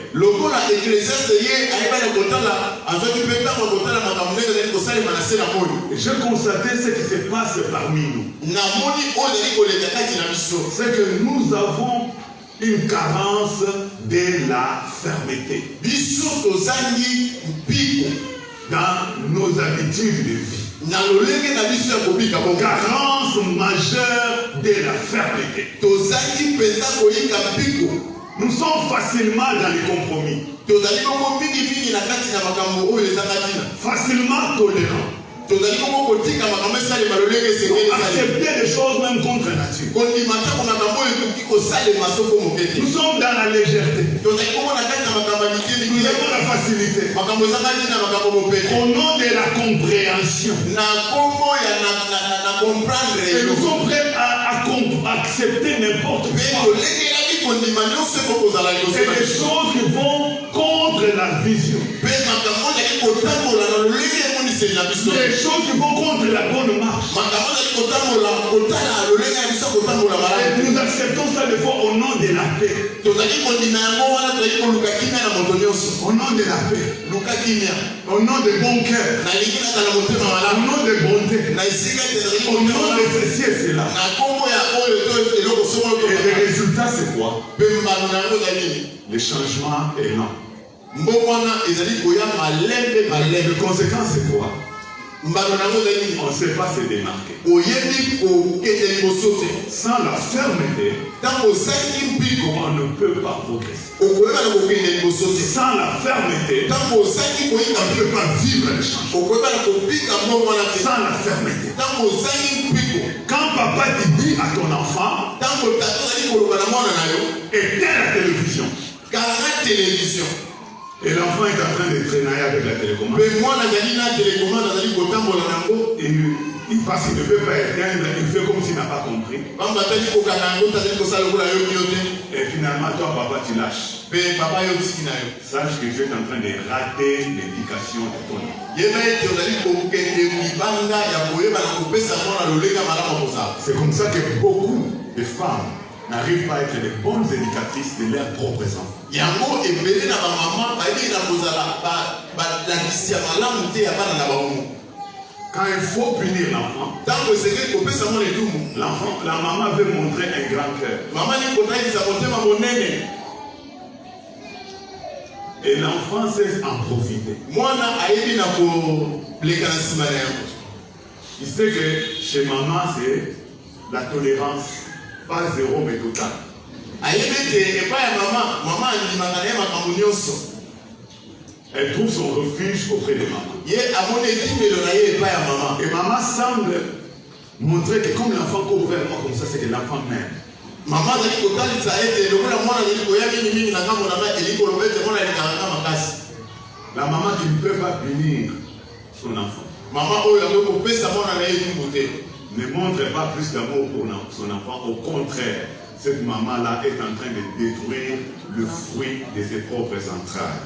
J'ai constaté ce qui se passe parmi nous. C'est que nous avons une carence de la fermeté dans nos habitudes de vie. Carence majeure de la fermeté. Nous sommes facilement dans les compromis. Facilement tolérants. Accepter les choses même contre nature. Nous sommes dans la légèreté. Nous avons la facilité. Au nom de la compréhension. Et nous sommes prêts à accepter n'importe quoi. Et des choses qui vont contre la vision. Les choses qui vont contre la bonne marche. Et nous acceptons ça des fois au nom de la paix. Au nom de la paix. Au nom de bon cœur. Au nom de bonté. Au nom de ceci et cela. Et le résultat c'est quoi? Le changement est lent. Les conséquences c'est quoi? On ne sait pas se démarquer. Sans la fermeté, on ne peut pas progresser. Sans la fermeté, on ne peut pas vivre les changements. Sans la fermeté. Quand papa te dit à ton enfant, éteins la télévision. Et l'enfant est en train de traîner avec la télécommande. Parce qu'il ne veut pas éteindre, il fait comme s'il n'a pas compris. Et finalement, toi, papa, tu lâches. Sache que Dieu est en train de rater l'éducation de ton enfant. C'est comme ça que beaucoup de femmes n'arrivent pas à être les bonnes éducatrices de leurs propres enfants. Quand il faut punir l'enfant, la maman veut montrer un grand cœur. Et l'enfant sait en profiter. Il sait que chez maman, c'est la tolérance, pas zéro mais total. Elle trouve son refuge auprès de maman. Et maman semble montrer que comme l'enfant court vers moi comme ça, c'est que l'enfant m'aime. La maman qui ne peut pas punir son enfant ne montre pas plus d'amour pour son enfant. Au contraire, cette maman-là est en train de détruire le fruit de ses propres entrailles.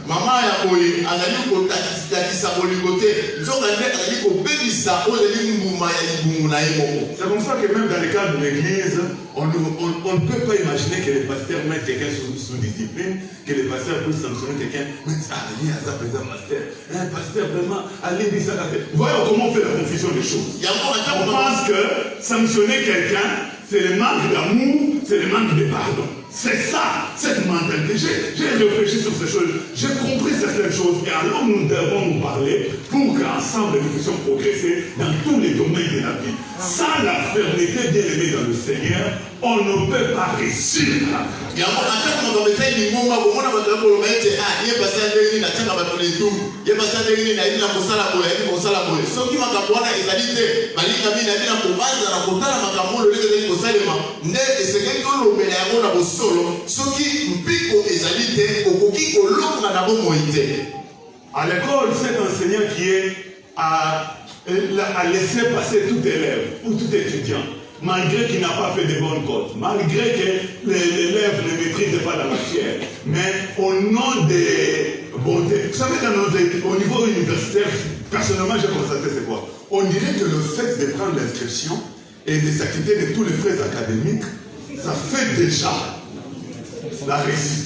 C'est comme ça que même dans le cadre de l'église, on ne peut pas imaginer que les pasteurs mettent quelqu'un sous discipline, que les pasteurs peuvent sanctionner quelqu'un. Mais un pasteur vraiment, allez dire ça. Voyons comment on fait la confusion des choses. On pense que sanctionner quelqu'un, c'est le manque d'amour, c'est le manque de pardon. C'est ça, cette mentalité. J'ai réfléchi sur ces choses, j'ai compris certaines choses, et alors nous devons nous parler pour qu'ensemble nous puissions progresser dans tous les domaines de la vie. Sans la fermeté bien aimée dans le Seigneur, on ne peut pas réussir la vie. À l'école, cet enseignant qui est à laisser passer tout élève ou tout étudiant, malgré qu'il n'a pas fait de bonnes cotes, malgré que l'élève ne maîtrise pas la matière, mais au nom des bontés. Vous savez, au niveau universitaire, personnellement, j'ai constaté c'est quoi? On dirait que le fait de prendre l'inscription et de s'acquitter de tous les frais académiques, ça fait déjà la réussite.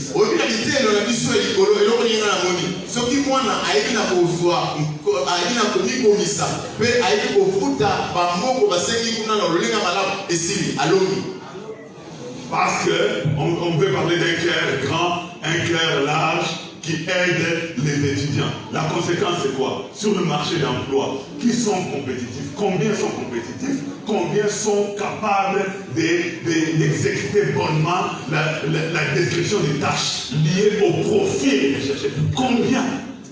Parce qu'on veut parler d'un cœur grand, un cœur large qui aide les étudiants. La conséquence c'est quoi? Sur le marché d'emploi, qui sont compétitifs? Combien sont compétitifs? Combien sont capables d'exécuter bonnement la description des tâches liées au profil recherché? Combien?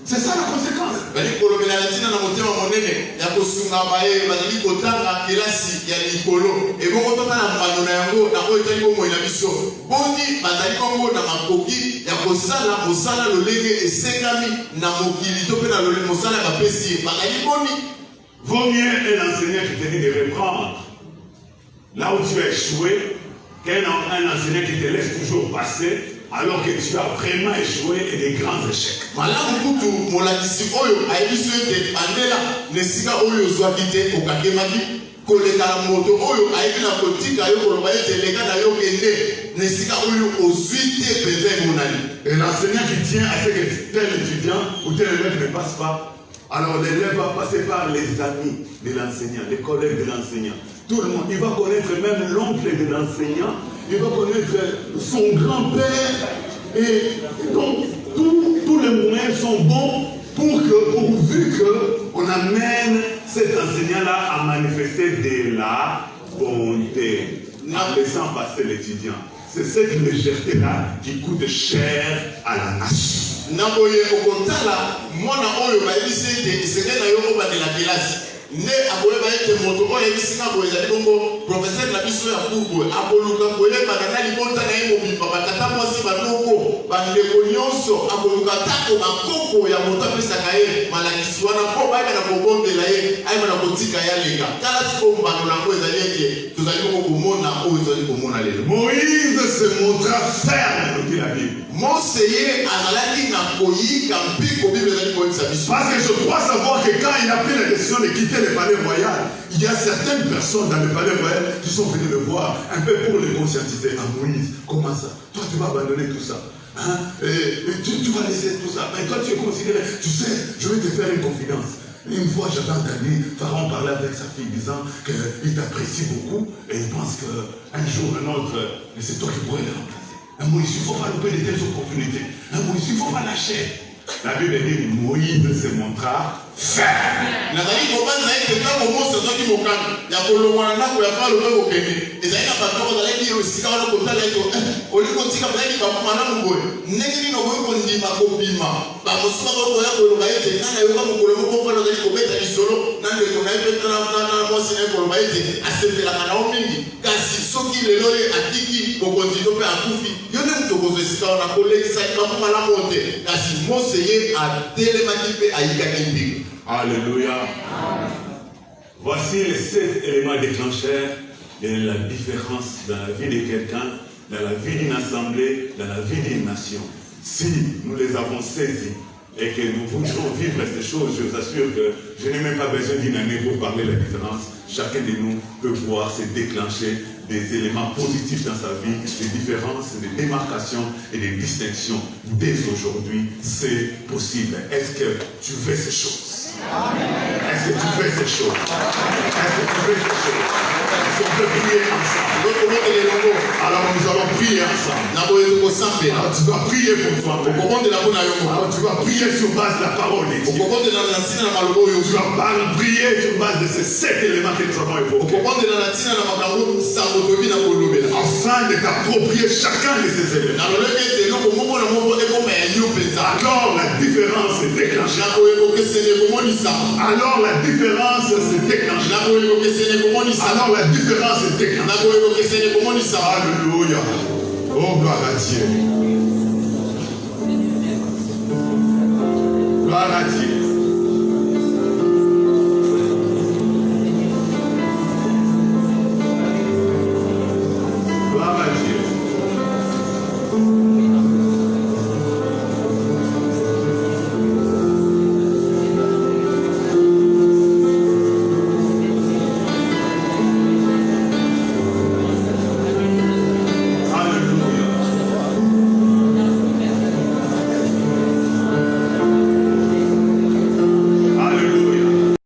C'est ça la conséquence. Vaut mieux un enseignant qui te dit de reprendre là où tu as échoué qu'un enseignant qui te laisse toujours passer alors que tu as vraiment échoué et des grands échecs. Et l'enseignant qui tient à ce que tel étudiant ou tel élève ne passe pas, alors l'élève va passer par les amis de l'enseignant, les collègues de l'enseignant. Tout le monde, il va connaître même l'oncle de l'enseignant, il va connaître son grand-père. Et donc, tous les moyens sont bons pourvu qu'on amène cet enseignant-là à manifester de la bonté, en laissant passer l'étudiant. C'est cette légèreté-là qui coûte cher à la nation. ne akoyeba ete moto oyo ebisinga boye ezali bongo professeur na biso ya buku akoluka koyeba na libota na ye mobimba batata mwasi banoko bandeko nyonso akoluka tako bakoko ya moto apesaka ye malakisi wana mpo bayeba na kobondela ye ayeba na kotika ya leka tala siko mbano nango ezali ete tozali bongo komona oyo tozali komona lelo. Moïse se montra ferme, nous dit la Bible. Mose ye azalaki na koyika mpiko Bible ezali koyebisa biso. Parce que je crois savoir que quand il a pris la décision de quitter le palais royal, il y a certaines personnes dans le palais royal qui sont venues le voir, un peu pour le conscientiser. Ah Moïse, comment ça? Toi tu vas abandonner tout ça. Hein? Tu vas laisser tout ça. Mais toi tu es considéré, tu sais, je vais te faire une confidence. Une fois j'avais entendu Pharaon parler avec sa fille disant qu'il t'apprécie beaucoup et il pense qu'un jour ou un autre, c'est toi qui pourrais le remplacer. Un Moïse, il ne faut pas louper de telles opportunités. Un Moïse, il ne faut pas lâcher. La Bible dit Moïse se montra ferme. Nazali kobanza ete ntango Mose azwaki mokano ya kolongwa na ndako ya Faraon mpe kokende ezali na bato bazalaki esika wana kotala ete olingi kotika bazalaki bamalamu boye ndenge nini okoki kondima kobima bamosusu bakoki koya koloba ete nga nayoka mokolo moko Faraon azali kobeta lisolo na ndeko na ye mpe na mwasi na ye koloba ete asepelaka na yo mingi kasi soki lelo ye atiki mokonzi to mpe akufi yo nde moto okozwa esika wana kolekisaki bamalamu te kasi Mose ye atelemaki mpe ayikaki mbiko. Alléluia. Voici les 7 éléments déclencheurs de la différence dans la vie de quelqu'un, dans la vie d'une assemblée, dans la vie d'une nation. Si nous les avons saisis et que nous voulons vivre ces choses, je vous assure que je n'ai même pas besoin d'une année pour parler de la différence. Chacun de nous peut voir se déclencher des éléments positifs dans sa vie, des différences, des démarcations et des distinctions. Dès aujourd'hui, c'est possible. Est-ce que tu veux ces choses? Est-ce que tu veux ces choses? Est-ce que tu veux ces choses? Est-ce qu'on peut prier ensemble? Alors nous allons prier ensemble. Alors tu vas prier pour toi. Alors tu vas prier sur base de la parole de Dieu. Tu vas prier sur base de ces 7 éléments que nous avons évoqués. Afin de t'approprier chacun de ces éléments. Alors la différence est déclenchée. Alors la différence se déclenche. Alors la différence se déclenche. Alléluia. Oh gloire à Dieu.